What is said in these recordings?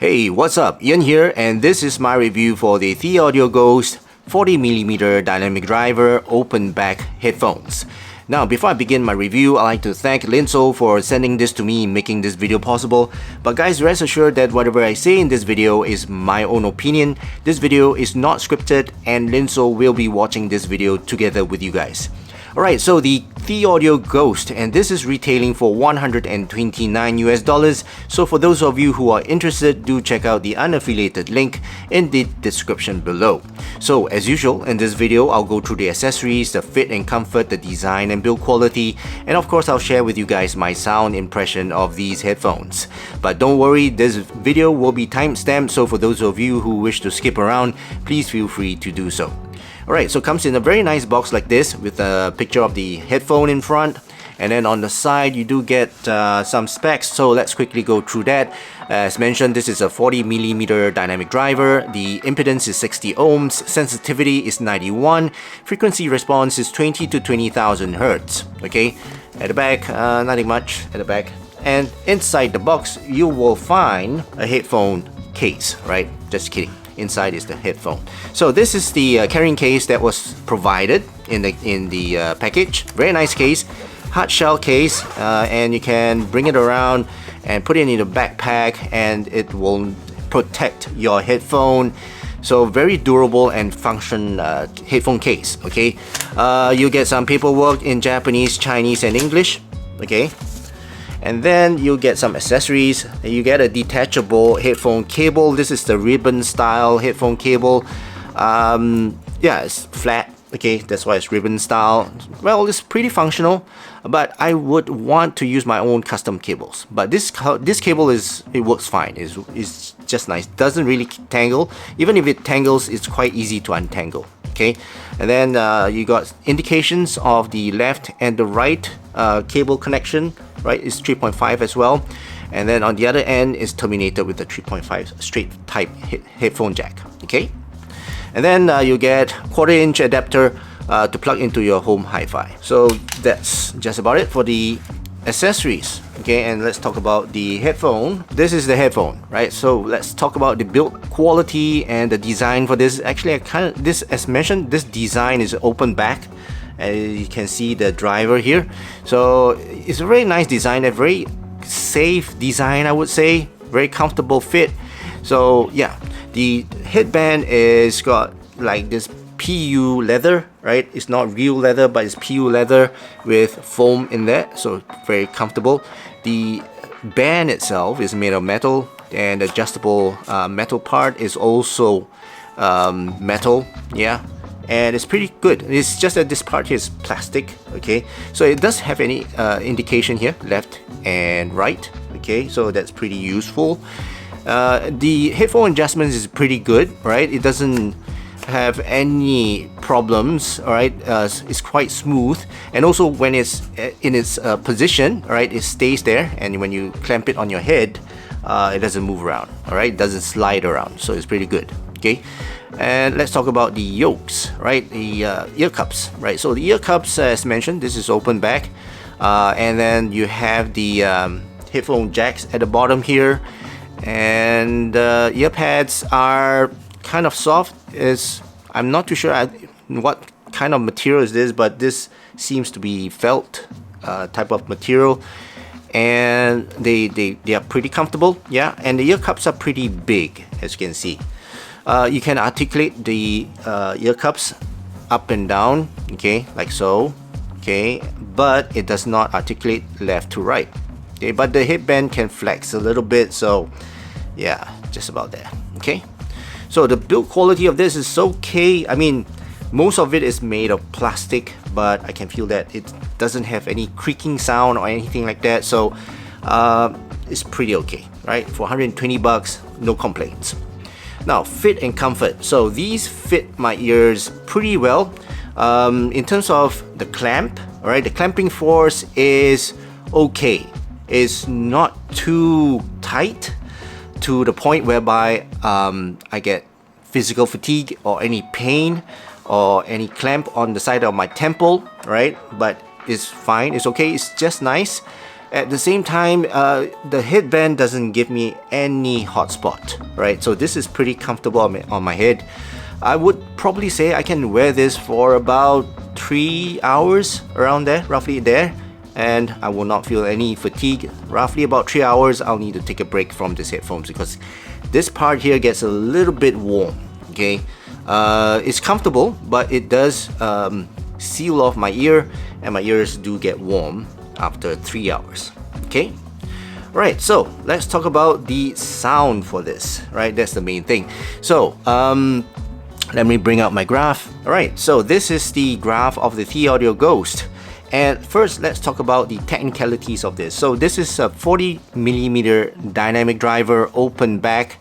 Hey, what's up? Ian here, and this is my review for the Thieaudio Ghost 40mm dynamic driver open back headphones. Now, before I begin my review, I'd like to thank Linso for sending this to me and making this video possible. But guys, rest assured that whatever I say in this video is my own opinion. This video is not scripted, and Linso will be watching this video together with you guys. Alright, so the Thieaudio Ghost, and this is retailing for $129 US. So for those of you who are interested, do check out the unaffiliated link in the description below. So as usual, in this video, I'll go through the accessories, the fit and comfort, the design and build quality, and of course I'll share with you guys my sound impression of these headphones. But don't worry, this video will be timestamped, so for those of you who wish to skip around, please feel free to do so. Alright, so it comes in a very nice box like this with a picture of the headphone in front, and then on the side you do get some specs, so let's quickly go through that. As mentioned, this is a 40mm dynamic driver, the impedance is 60 ohms, sensitivity is 91, frequency response is 20 to 20,000 Hz. Okay, at the back, nothing much at the back, and inside the box you will find a headphone case, right? Just kidding. Inside is the headphone. So this is the carrying case that was provided in the package. Very nice case, hard shell case, and you can bring it around and put it in a backpack, and it will protect your headphone. So very durable and function headphone case. Okay, you get some paperwork in Japanese, Chinese, and English. Okay. And then you get some accessories. You get a detachable headphone cable. This is the ribbon style headphone cable. Yeah, it's flat. Okay, that's why it's ribbon style. Well, it's pretty functional, but I would want to use my own custom cables. But this cable it works fine. It's just nice. Doesn't really tangle. Even if it tangles, it's quite easy to untangle. Okay, and then you got indications of the left and the right cable connection. Right, it's 3.5 as well, and then on the other end is terminated with the 3.5 straight type headphone jack. Okay, and then you get 1/4-inch adapter to plug into your home hi-fi. So that's just about it for the accessories. Okay, and let's talk about the headphone. This is the headphone, right? So let's talk about the build quality and the design for this. Actually, as mentioned, this design is open back. As you can see the driver here, so it's a very nice design, a very safe design, I would say. Very comfortable fit. So yeah, the headband is got like this PU leather, right? It's not real leather, but it's PU leather with foam in there, so very comfortable. The band itself is made of metal, and the adjustable metal part is also metal. Yeah, and it's pretty good. It's just that this part here is plastic. Okay, so it does have any indication here, left and right. Okay, so that's pretty useful. The headphone adjustments is pretty good, right? It doesn't have any problems. All right, it's quite smooth, and also when it's in its position, all right, it stays there, and when you clamp it on your head, it doesn't move around. All right, it doesn't slide around, so it's pretty good. Okay, and let's talk about the yokes, right? The ear cups, right? So the ear cups, as mentioned, this is open back, and then you have the headphone jacks at the bottom here, and ear pads are kind of soft. I'm not too sure what kind of material is this, but this seems to be felt type of material, and they are pretty comfortable. Yeah, and the ear cups are pretty big, as you can see. You can articulate the ear cups up and down, okay, like so. Okay, but it does not articulate left to right. Okay, but the headband can flex a little bit, so yeah, just about there. Okay, so the build quality of this is okay. I mean, most of it is made of plastic, but I can feel that it doesn't have any creaking sound or anything like that, so it's pretty okay, right? For 120 bucks, no complaints. Now, fit and comfort. So these fit my ears pretty well. In terms of the clamp, all right, the clamping force is okay. It's not too tight to the point whereby I get physical fatigue or any pain or any clamp on the side of my temple, right? But it's fine, it's okay, it's just nice. At the same time, the headband doesn't give me any hot spot, right? So this is pretty comfortable on my head. I would probably say I can wear this for about 3 hours, around there, roughly there, and I will not feel any fatigue. Roughly about 3 hours, I'll need to take a break from this headphones because this part here gets a little bit warm, okay? It's comfortable, but it does seal off my ear, and my ears do get warm after 3 hours, okay? Right, so let's talk about the sound for this, right? That's the main thing. So let me bring out my graph. All right, so this is the graph of the Thieaudio Ghost. And first, let's talk about the technicalities of this. So this is a 40mm dynamic driver, open back.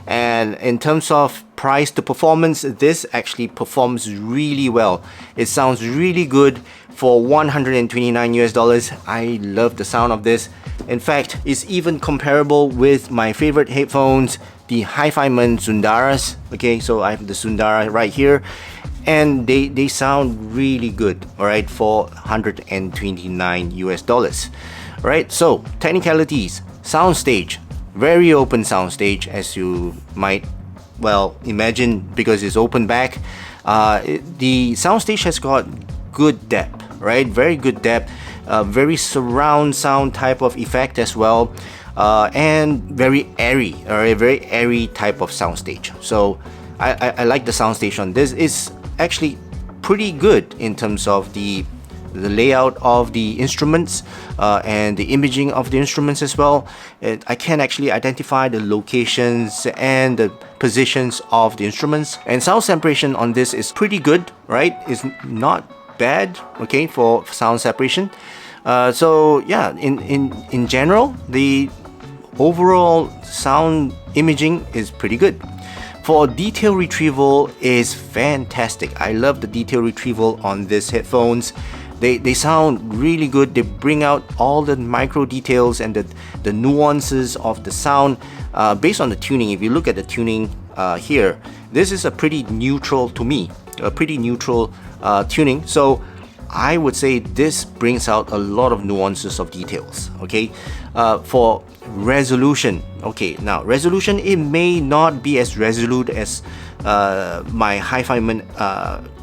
And in terms of price to performance, this actually performs really well. It sounds really good for $129 US. I love the sound of this. In fact, it's even comparable with my favorite headphones, the Hi-Fi-Man Sundaras. Okay, so I have the Sundara right here, and they sound really good, all right, for $129 US. All right, so technicalities, soundstage, very open soundstage, as you might well imagine, because it's open back. The soundstage has got good depth, right? Very good depth, very surround sound type of effect as well, and very airy, or a very airy type of soundstage. So I like the soundstage on this. It's actually pretty good in terms of the layout of the instruments and the imaging of the instruments as well. I can actually identify the locations and the positions of the instruments, and sound separation on this is pretty good, right? It's not bad, okay, for sound separation. So yeah, in general, the overall sound imaging is pretty good. For detail retrieval is fantastic. I love the detail retrieval on these headphones. They sound really good. They bring out all the micro details and the nuances of the sound based on the tuning. If you look at the tuning here, this is a pretty neutral, to me, a pretty neutral tuning. So I would say this brings out a lot of nuances of details, okay? For resolution, okay, now resolution, it may not be as resolute as my Hi-Fi-Man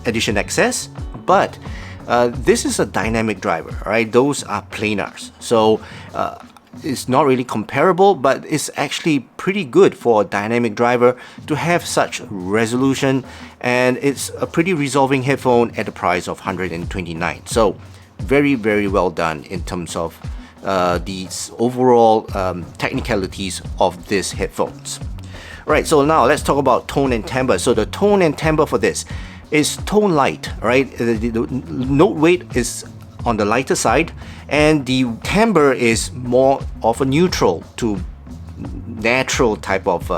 Edition XS, but this is a dynamic driver, right? Those are planars, so it's not really comparable, but it's actually pretty good for a dynamic driver to have such resolution, and it's a pretty resolving headphone at the price of $129. So very, very well done in terms of the overall technicalities of these headphones. Right, so now let's talk about tone and timbre. So the tone and timbre for this is tone light, right? The note weight is on the lighter side, and the timbre is more of a neutral to natural type of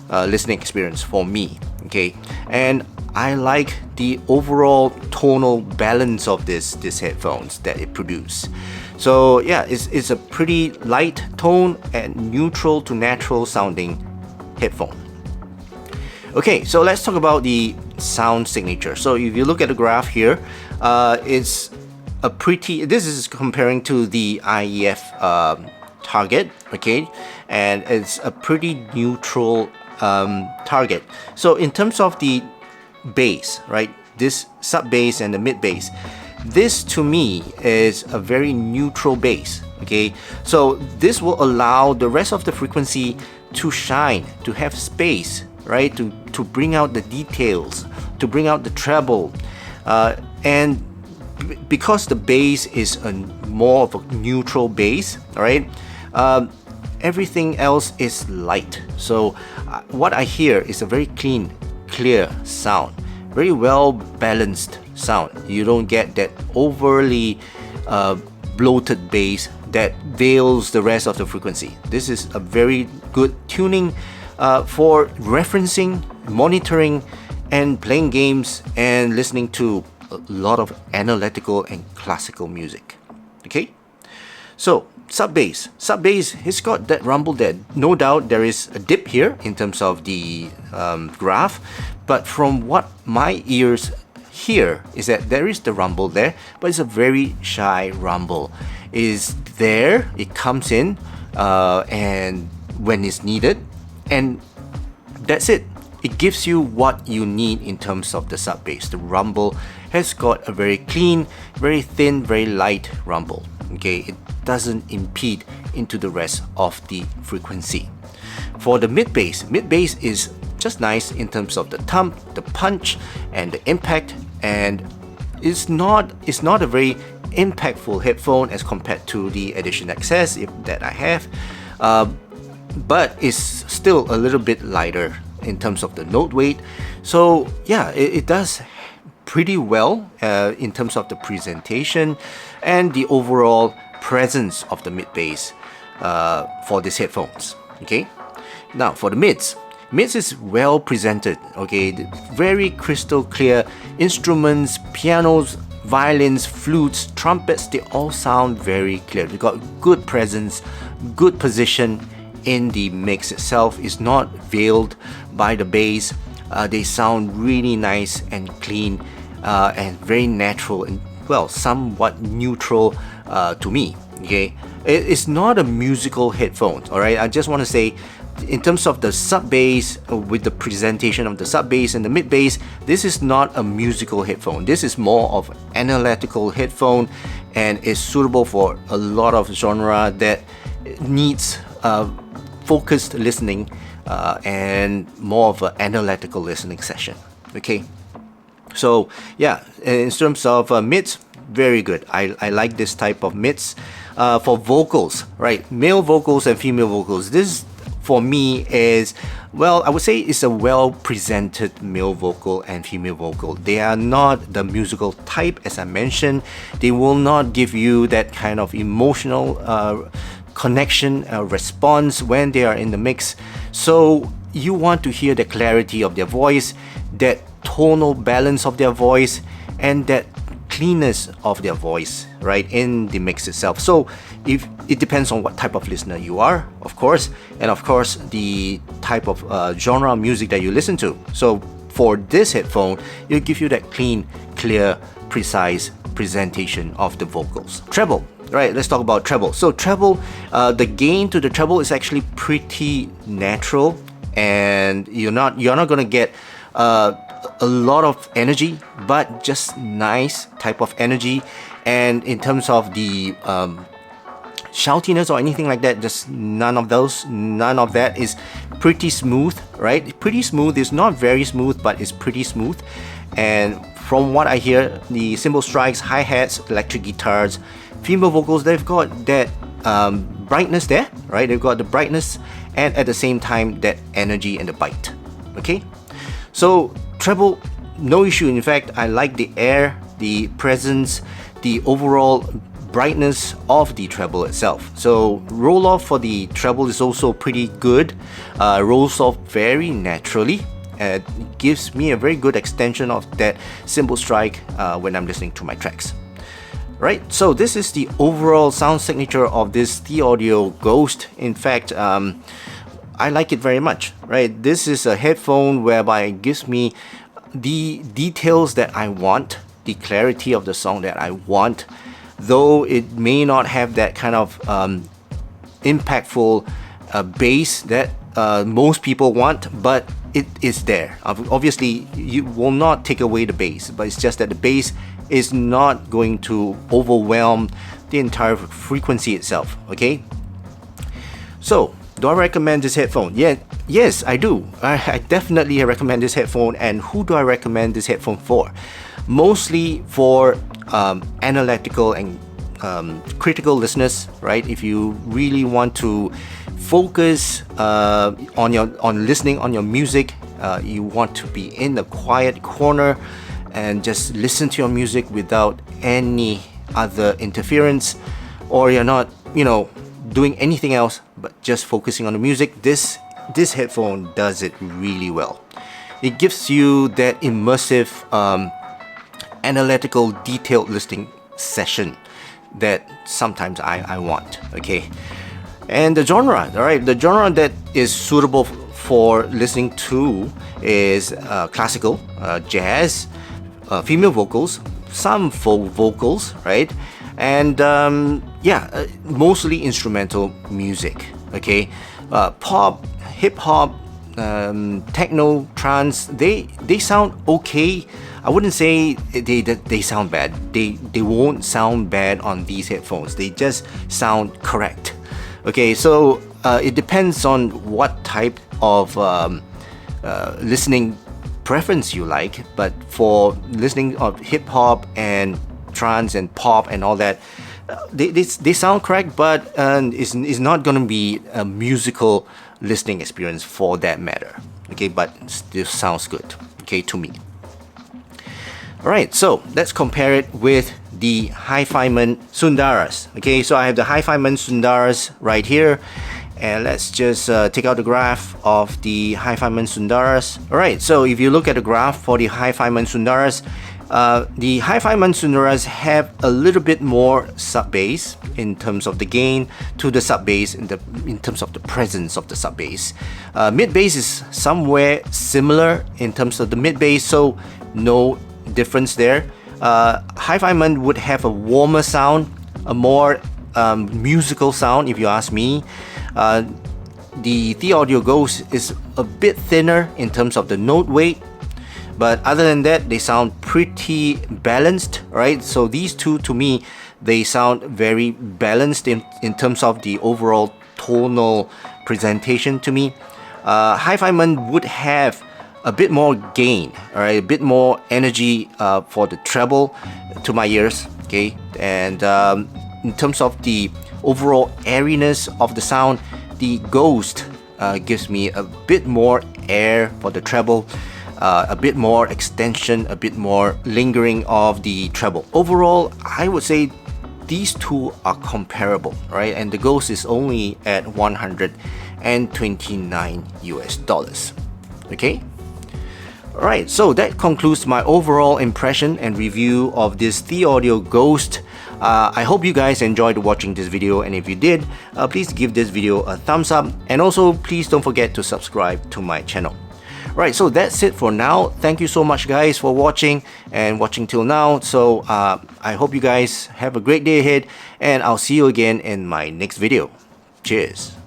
listening experience for me, okay? And I like the overall tonal balance of these headphones that it produces. So yeah, it's a pretty light tone and neutral to natural sounding headphone. Okay, so let's talk about the sound signature. So if you look at the graph here, it's a pretty, this is comparing to the IEF target, okay, and it's a pretty neutral target. So in terms of the bass, right, this sub bass and the mid bass, this to me is a very neutral bass, okay? So this will allow the rest of the frequency to shine, to have space, right, to bring out the details, to bring out the treble, and because the bass is a more of a neutral bass, all right, everything else is light. So what I hear is a very clean, clear sound, very well balanced sound. You don't get that overly bloated bass that veils the rest of the frequency. This is a very good tuning for referencing, monitoring, and playing games and listening to a lot of analytical and classical music. Okay, so sub bass, it's got that rumble there. No doubt there is a dip here in terms of the graph, but from what my ears hear is that there is the rumble there, but it's a very shy rumble. Is there, it comes in and when it's needed, and that's it. It gives you what you need in terms of the sub bass. The rumble has got a very clean, very thin, very light rumble. Okay, it doesn't impede into the rest of the frequency. For the mid bass is just nice in terms of the thump, the punch, and the impact, and it's not a very impactful headphone as compared to the Edition XS that I have, but it's still a little bit lighter in terms of the note weight. So yeah, it does pretty well in terms of the presentation and the overall presence of the mid bass for these headphones. Okay, now for the mids is well presented. Okay, very crystal clear instruments, pianos, violins, flutes, trumpets, they all sound very clear. They got good presence, good position in the mix itself. It's not veiled by the bass. They sound really nice and clean and very natural and, well, somewhat neutral to me. Okay, it's not a musical headphone. All right, I just want to say, in terms of the sub bass, with the presentation of the sub bass and the mid bass, this is not a musical headphone. This is more of analytical headphone, and is suitable for a lot of genre that needs focused listening and more of an analytical listening session. Okay, so yeah, in terms of mids, very good. I like this type of mids. For vocals, right, male vocals and female vocals, this for me is, well, I would say it's a well presented male vocal and female vocal. They are not the musical type, as I mentioned. They will not give you that kind of emotional connection response when they are in the mix. So you want to hear the clarity of their voice, that tonal balance of their voice, and that cleanness of their voice, right, in the mix itself. So if it depends on what type of listener you are, of course, and of course the type of genre of music that you listen to. So for this headphone, it'll give you that clean, clear, precise presentation of the vocals. Treble, right? Let's talk about treble. So treble, the gain to the treble is actually pretty natural, and you're not gonna get a lot of energy, but just nice type of energy. And in terms of the shoutiness or anything like that, just none of that. Is pretty smooth, right? Pretty smooth. It's not very smooth, but it's pretty smooth. And from what I hear, the cymbal strikes, hi-hats, electric guitars, female vocals, they've got that brightness there, right? They've got the brightness, and at the same time that energy and the bite. Okay, so treble, no issue. In fact, I like the air, the presence, the overall brightness of the treble itself. So roll off for the treble is also pretty good. Rolls off very naturally. It gives me a very good extension of that cymbal strike when I'm listening to my tracks. Right, so this is the overall sound signature of this Thieaudio Ghost. In fact, I like it very much, right? This is a headphone whereby it gives me the details that I want, the clarity of the song that I want, though it may not have that kind of impactful bass that most people want, but it is there. Obviously, you will not take away the bass, but it's just that the bass is not going to overwhelm the entire frequency itself. Okay, so do I recommend this headphone? Yes, I do. I definitely recommend this headphone. And who do I recommend this headphone for? Mostly for analytical and critical listeners, right? If you really want to focus on listening on your music, you want to be in a quiet corner and just listen to your music without any other interference, or you're not, doing anything else but just focusing on the music, this headphone does it really well. It gives you that immersive, analytical, detailed listening session that sometimes I want. Okay, and the genre, all right, the genre that is suitable for listening to is classical, jazz, female vocals, some folk vocals, right? and yeah, mostly instrumental music. Okay, pop, hip hop, techno, trance, they sound okay. I wouldn't say they sound bad. They won't sound bad on these headphones. They just sound correct. Okay, so it depends on what type of listening preference you like. But for listening of hip hop and trance and pop and all that, they sound correct, but it's not gonna be a musical listening experience for that matter. Okay, but still sounds good. Okay, to me. Alright, so let's compare it with the Hi-Fi-Man Sundaras. Okay, so I have the Hi-Fi-Man Sundaras right here, and let's just take out the graph of the Hi-Fi-Man Sundaras. Alright, so if you look at the graph for the Hi-Fi-Man Sundaras, the Hi-Fi-Man Sundaras have a little bit more sub-bass in terms of the gain to the sub-bass in terms of the presence of the sub-bass. Mid-bass is somewhere similar in terms of the mid-bass, so no difference there. Hi-Fi-Man would have a warmer sound, a more musical sound if you ask me. The Thieaudio Ghost is a bit thinner in terms of the note weight, but other than that, they sound pretty balanced, right? So these two, to me, they sound very balanced in terms of the overall tonal presentation to me. Hi-Fi-Man would have a bit more gain, all right, a bit more energy for the treble to my ears, okay? And in terms of the overall airiness of the sound, the Ghost gives me a bit more air for the treble, a bit more extension, a bit more lingering of the treble. Overall, I would say these two are comparable, right? And the Ghost is only at $129 US. Okay? Alright, so that concludes my overall impression and review of this Thieaudio Ghost. I hope you guys enjoyed watching this video, and if you did, please give this video a thumbs up, and also please don't forget to subscribe to my channel. Right, so that's it for now. Thank you so much guys for watching till now. So I hope you guys have a great day ahead, and I'll see you again in my next video. Cheers.